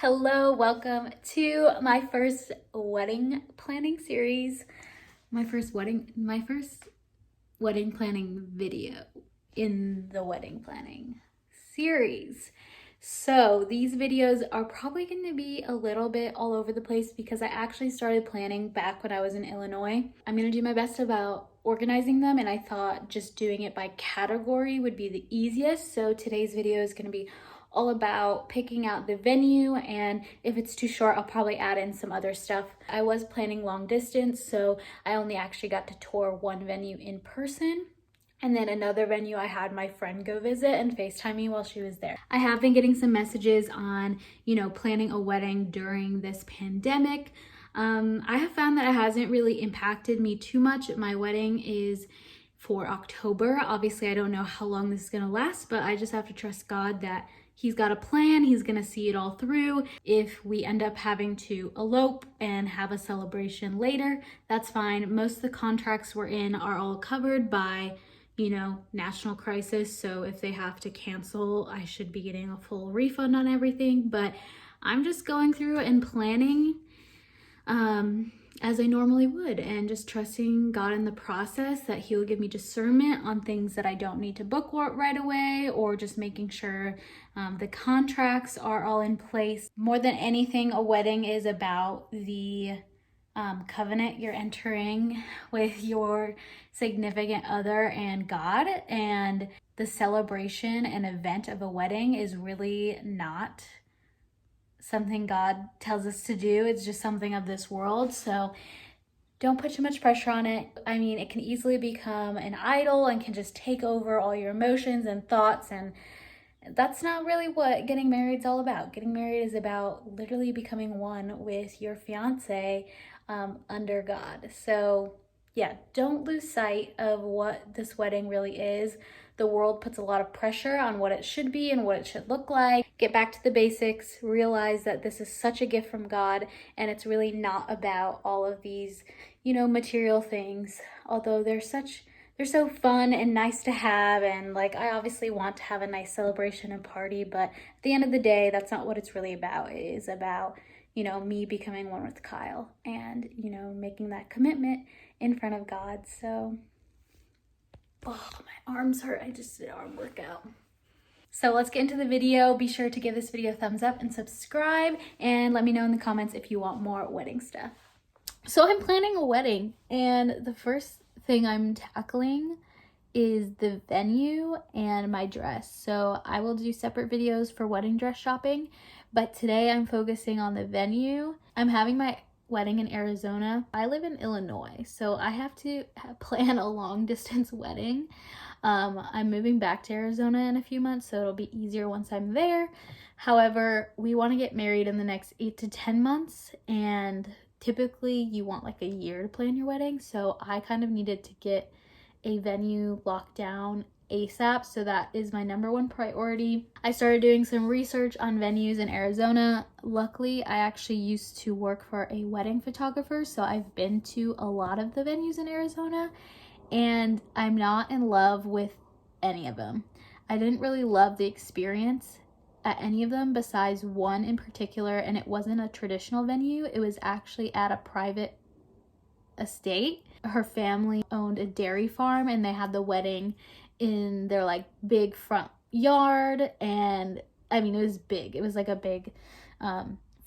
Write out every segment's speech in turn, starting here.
Hello, welcome to my first wedding planning series. My first wedding planning video in the wedding planning series. So these videos are probably going to be a little bit all over the place because I actually started planning back when I was in Illinois. I'm going to do my best about organizing them, and I thought just doing it by category would be the easiest. So today's video is going to be all about picking out the venue, and if it's too short, I'll probably add in some other stuff. I was planning long distance, so I only actually got to tour one venue in person. And then another venue, I had my friend go visit and FaceTime me while she was there. I have been getting some messages on, planning a wedding during this pandemic. I have found that it hasn't really impacted me too much. My wedding is for October. Obviously, I don't know how long this is gonna last, but I just have to trust God that He's got a plan. He's gonna see it all through. If we end up having to elope and have a celebration later, that's fine. Most of the contracts we're in are all covered by national crisis. So if they have to cancel, I should be getting a full refund on everything. But I'm just going through and planning as I normally would, and just trusting God in the process that He'll give me discernment on things that I don't need to book right away, or just making sure the contracts are all in place. More than anything, a wedding is about the covenant you're entering with your significant other and God, and the celebration and event of a wedding is really not something God tells us to do. It's just something of this world. So don't put too much pressure on it. I mean, it can easily become an idol and can just take over all your emotions and thoughts, and that's not really what getting married is all about. Getting married is about literally becoming one with your fiance under God. So yeah, don't lose sight of what this wedding really is. The world puts a lot of pressure on what it should be and what it should look like. Get back to the basics, realize that this is such a gift from God, and it's really not about all of these, material things. Although they're so fun and nice to have, and I obviously want to have a nice celebration and party, but at the end of the day, that's not what it's really about. It is about, me becoming one with Kyle and, making that commitment in front of God. So, oh, my arms hurt. I just did an arm workout. So let's get into the video. Be sure to give this video a thumbs up and subscribe, and let me know in the comments if you want more wedding stuff. So I'm planning a wedding, and the first thing I'm tackling is the venue and my dress. So I will do separate videos for wedding dress shopping, but today I'm focusing on the venue. I'm having my wedding in Arizona. I live in Illinois, so I have to plan a long distance wedding. I'm moving back to Arizona in a few months, so it'll be easier once I'm there. However, we want to get married in the next 8 to 10 months, and typically you want a year to plan your wedding. So I kind of needed to get a venue locked down ASAP, so that is my number one priority. I started doing some research on venues in Arizona. Luckily, I actually used to work for a wedding photographer, so I've been to a lot of the venues in Arizona, and I'm not in love with any of them. I didn't really love the experience at any of them besides one in particular, and it wasn't a traditional venue. It was actually at a private estate. Her family owned a dairy farm, and they had the wedding in their big front yard, and I mean, it was big. It was a big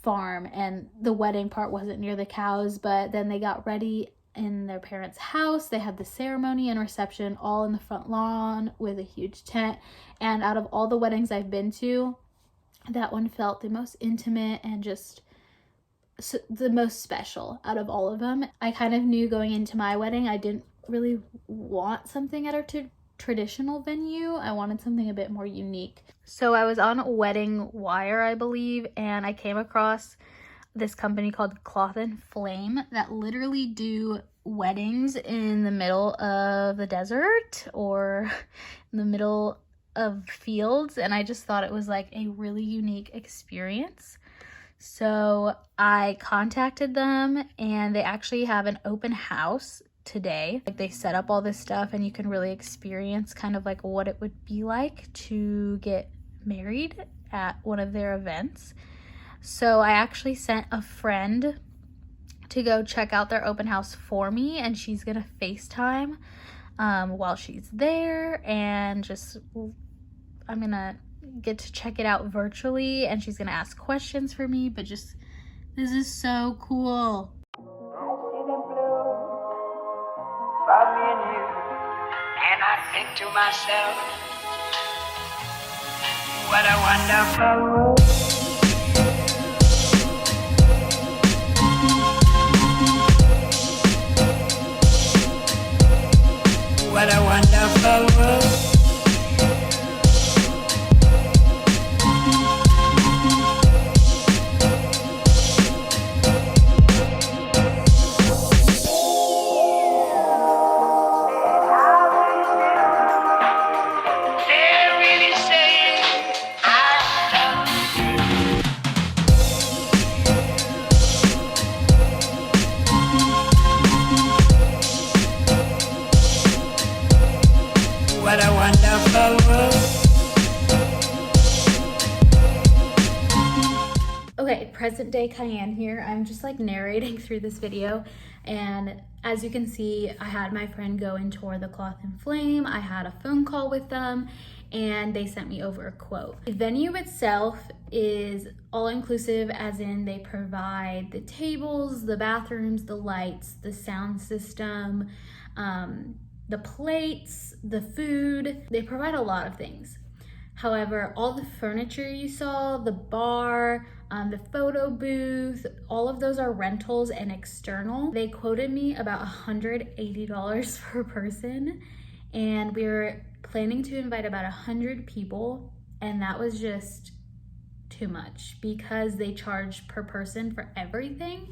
farm, and the wedding part wasn't near the cows, but then they got ready in their parents' house. They had the ceremony and reception all in the front lawn with a huge tent, and out of all the weddings I've been to, that one felt the most intimate and just the most special out of all of them. I kind of knew going into my wedding I didn't really want something at a traditional venue. I wanted something a bit more unique. So I was on Wedding Wire, I believe, and I came across this company called Cloth and Flame that literally do weddings in the middle of the desert or in the middle of fields, and I just thought it was a really unique experience. So I contacted them, and they actually have an open house today. They set up all this stuff, and you can really experience kind of what it would be like to get married at one of their events. So I actually sent a friend to go check out their open house for me, and she's gonna FaceTime while she's there, and just I'm gonna get to check it out virtually, and she's gonna ask questions for me. But just, this is so cool. I see them blue for me and you, and I think to myself, what a wonderful world. What a wonderful world. What a wonderful world. Okay, present day Kian here. I'm just like narrating through this video, and as you can see, I had my friend go and tour the Cloth and Flame. I had a phone call with them, and they sent me over a quote. The venue itself is all-inclusive, as in they provide the tables, the bathrooms, the lights, the sound system, the plates, the food. They provide a lot of things. However, all the furniture you saw, the bar, the photo booth, all of those are rentals and external. They quoted me about $180 per person, and we were planning to invite about 100 people, and that was just too much because they charge per person for everything.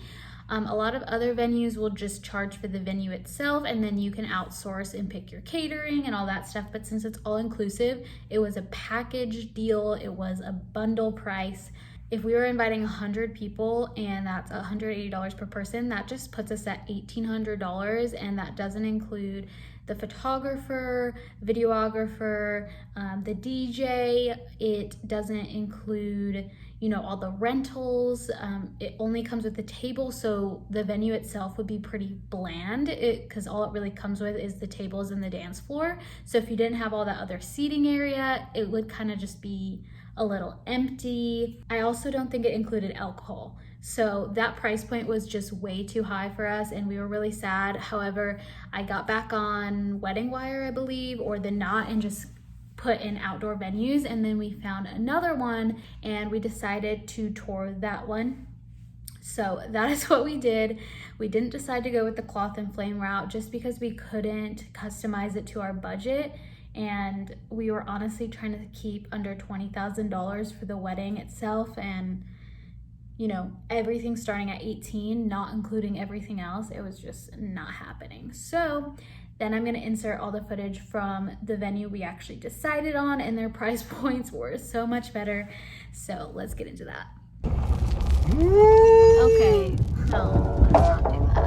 A lot of other venues will just charge for the venue itself, and then you can outsource and pick your catering and all that stuff. But since it's all inclusive, it was a package deal. It was a bundle price. If we were inviting 100 people and that's $180 per person, that just puts us at $1,800, and that doesn't include the photographer, videographer, the DJ. It doesn't include, you know, all the rentals. It only comes with the table, so the venue itself would be pretty bland because all it really comes with is the tables and the dance floor. So if you didn't have all that other seating area, it would kind of just be a little empty. I also don't think it included alcohol. So that price point was just way too high for us, and we were really sad. However, I got back on Wedding Wire, I believe, or The Knot, and just put in outdoor venues, and then we found another one and we decided to tour that one. So that is what we did. We didn't decide to go with the Cloth and Flame route just because we couldn't customize it to our budget, and we were honestly trying to keep under $20,000 for the wedding itself, and you know, everything starting at 18, not including everything else. It was just not happening. So then I'm gonna insert all the footage from the venue we actually decided on, and their price points were so much better. So let's get into that. Okay, no, let's not do that.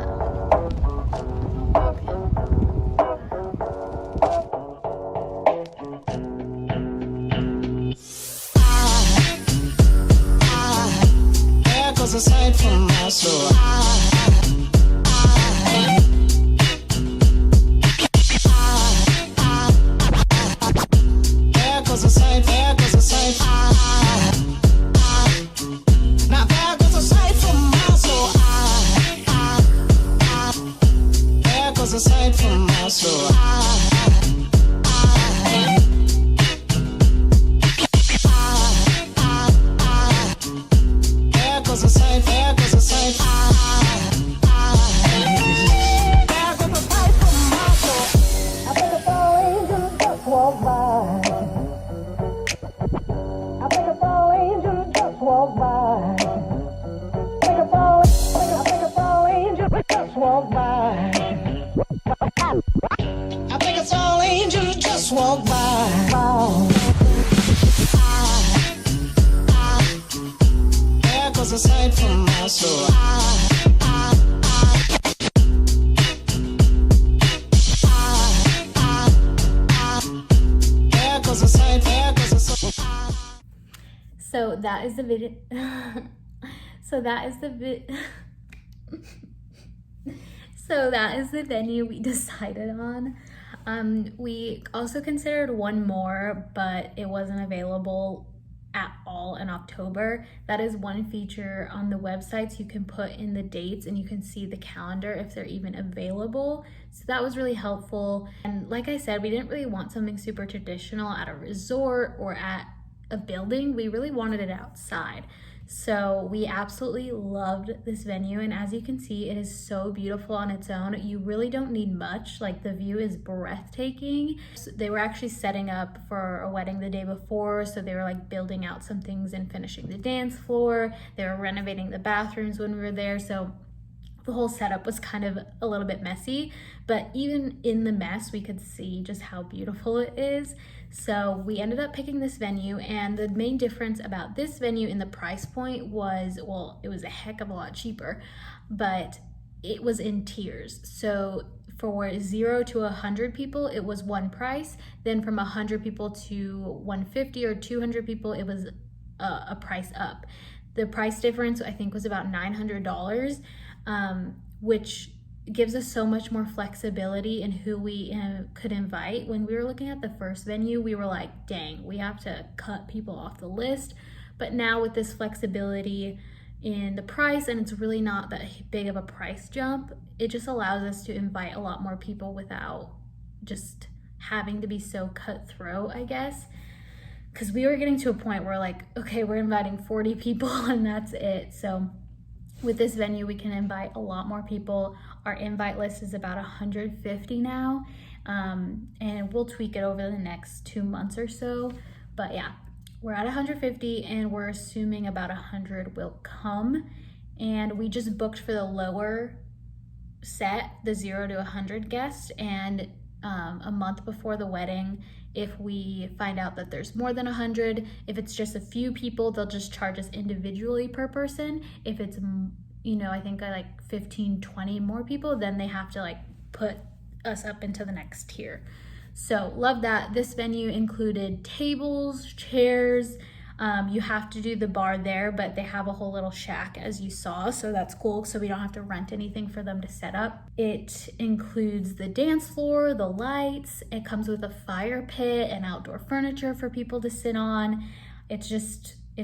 Aside from my soul, there goes a sight, there goes a sight. Now there goes a sight from my soul. There goes a sight from my soul. Walk by. There goes a sight from my soul. There goes a sight, there goes a sight. So that is the video. So that is so that is the venue we decided on. We also considered one more, but it wasn't available at all in October. That is one feature on the websites. You can put in the dates and you can see the calendar if they're even available. So that was really helpful. And like I said, we didn't really want something super traditional at a resort or at a building. We really wanted it outside. So we absolutely loved this venue, and as you can see, it is so beautiful on its own. You really don't need much. Like, the view is breathtaking. So they were actually setting up for a wedding the day before, so they were like building out some things and finishing the dance floor. They were renovating the bathrooms when we were there, so the whole setup was kind of a little bit messy, but even in the mess, we could see just how beautiful it is. So we ended up picking this venue, and the main difference about this venue in the price point was, well, it was a heck of a lot cheaper, but it was in tiers. So for 0 to 100 people, it was one price. Then from 100 people to 150 or 200 people, it was a price up. The price difference, I think, was about $900. Which gives us so much more flexibility in who we could invite. When we were looking at the first venue, we were like, dang, we have to cut people off the list. But now with this flexibility in the price, and it's really not that big of a price jump, it just allows us to invite a lot more people without just having to be so cutthroat, I guess. Because we were getting to a point where, like, okay, we're inviting 40 people and that's it. So with this venue, we can invite a lot more people. Our invite list is about 150 now, and we'll tweak it over the next 2 months or so. But yeah, we're at 150, and we're assuming about 100 will come. And we just booked for the lower set, the 0 to 100 guests, and a month before the wedding, if we find out that there's more than 100, if it's just a few people, they'll just charge us individually per person. If it's, I think like 15, 20 more people, then they have to like put us up into the next tier. So love that. This venue included tables, chairs. You have to do the bar there, but they have a whole little shack, as you saw, so that's cool, so we don't have to rent anything for them to set up. It includes the dance floor, the lights. It comes with a fire pit and outdoor furniture for people to sit on. It's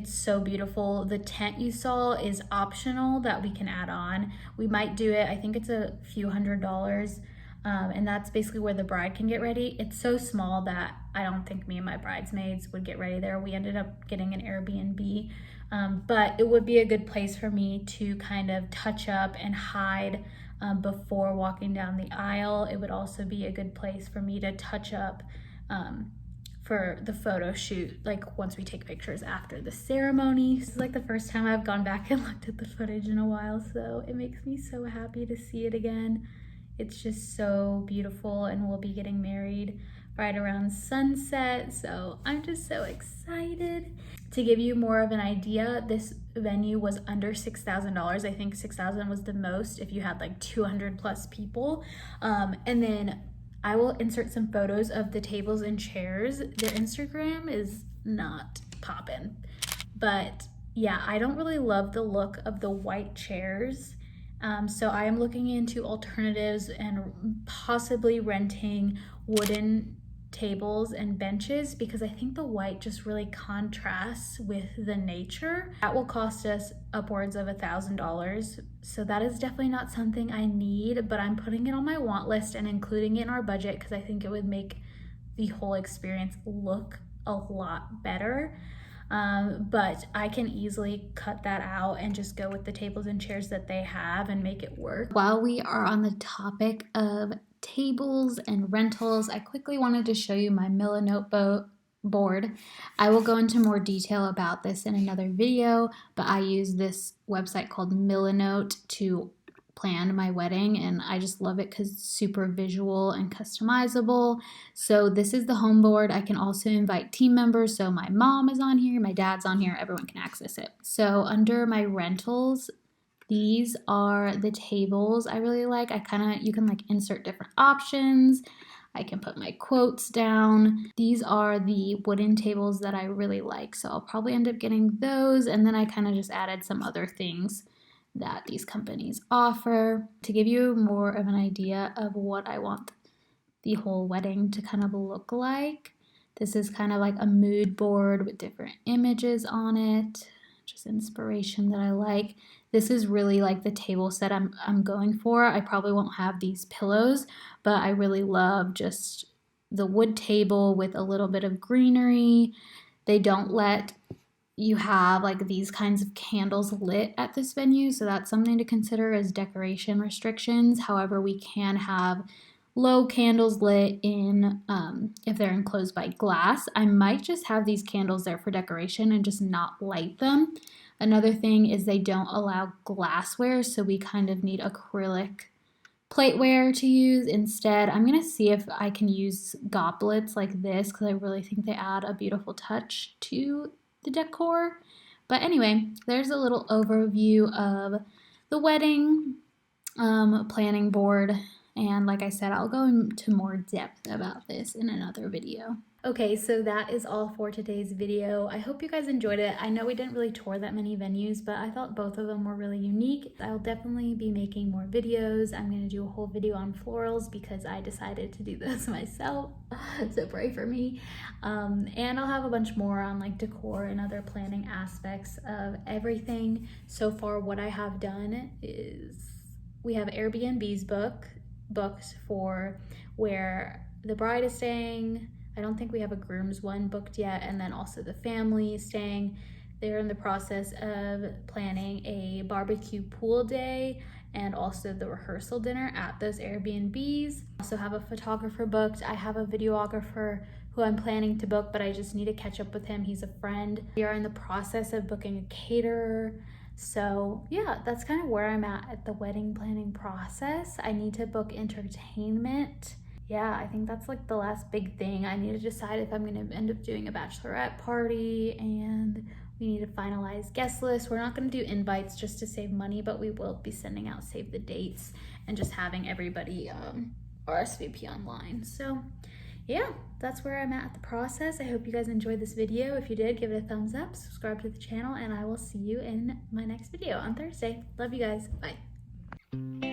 so beautiful. The tent you saw is optional that we can add on. We might do it. I think it's a few $100s. And that's basically where the bride can get ready. It's so small that I don't think me and my bridesmaids would get ready there. We ended up getting an Airbnb, but it would be a good place for me to kind of touch up and hide before walking down the aisle. It would also be a good place for me to touch up for the photo shoot, like once we take pictures after the ceremony. This is like the first time I've gone back and looked at the footage in a while, so it makes me so happy to see it again. It's just so beautiful, and we'll be getting married right around sunset, so I'm just so excited. To give you more of an idea, this venue was under $6,000. I think $6,000 was the most if you had like 200 plus people. And then I will insert some photos of the tables and chairs. Their Instagram is not poppin', but yeah, I don't really love the look of the white chairs. So I am looking into alternatives and possibly renting wooden tables and benches, because I think the white just really contrasts with the nature. That will cost us upwards of $1,000. So that is definitely not something I need, but I'm putting it on my want list and including it in our budget because I think it would make the whole experience look a lot better. But I can easily cut that out and just go with the tables and chairs that they have and make it work. While we are on the topic of tables and rentals, I quickly wanted to show you my Milanote board. I will go into more detail about this in another video, but I use this website called Milanote to plan my wedding, and I just love it because it's super visual and customizable. So this is the home board. I can also invite team members, so my mom is on here, my dad's on here, everyone can access it. So under my rentals, these are the tables I really like. You can like insert different options. I can put my quotes down. These are the wooden tables that I really like, so I'll probably end up getting those, and then I kind of just added some other things that these companies offer to give you more of an idea of what I want the whole wedding to kind of look like. This is kind of like a mood board with different images on it, just inspiration that I like. This is really like the table set I'm going for. I probably won't have these pillows, but I really love just the wood table with a little bit of greenery. They don't let you have like these kinds of candles lit at this venue, so that's something to consider as decoration restrictions. However, we can have low candles lit in if they're enclosed by glass. I might just have these candles there for decoration and just not light them. Another thing is they don't allow glassware, so we kind of need acrylic plateware to use instead. I'm gonna see if I can use goblets like this because I really think they add a beautiful touch to the decor. But anyway, there's a little overview of the wedding planning board, and like I said, I'll go into more depth about this in another video. Okay, so that is all for today's video. I hope you guys enjoyed it. I know we didn't really tour that many venues, but I thought both of them were really unique. I'll definitely be making more videos. I'm gonna do a whole video on florals because I decided to do this myself, so pray for me. And I'll have a bunch more on like decor and other planning aspects of everything. So far, what I have done is we have Airbnbs booked for where the bride is staying. I don't think we have a groom's one booked yet, and then also the family is staying. They're in the process of planning a barbecue pool day and also the rehearsal dinner at those Airbnbs. Also have a photographer booked. I have a videographer who I'm planning to book, but I just need to catch up with him. He's a friend. We are in the process of booking a caterer. So yeah, that's kind of where I'm at the wedding planning process. I need to book entertainment. Yeah, I think that's like the last big thing. I need to decide if I'm going to end up doing a bachelorette party, and we need to finalize guest list. We're not going to do invites just to save money, but we will be sending out save the dates and just having everybody RSVP online. So yeah, that's where I'm at the process. I hope you guys enjoyed this video. If you did, give it a thumbs up, subscribe to the channel, and I will see you in my next video on Thursday. Love you guys. Bye.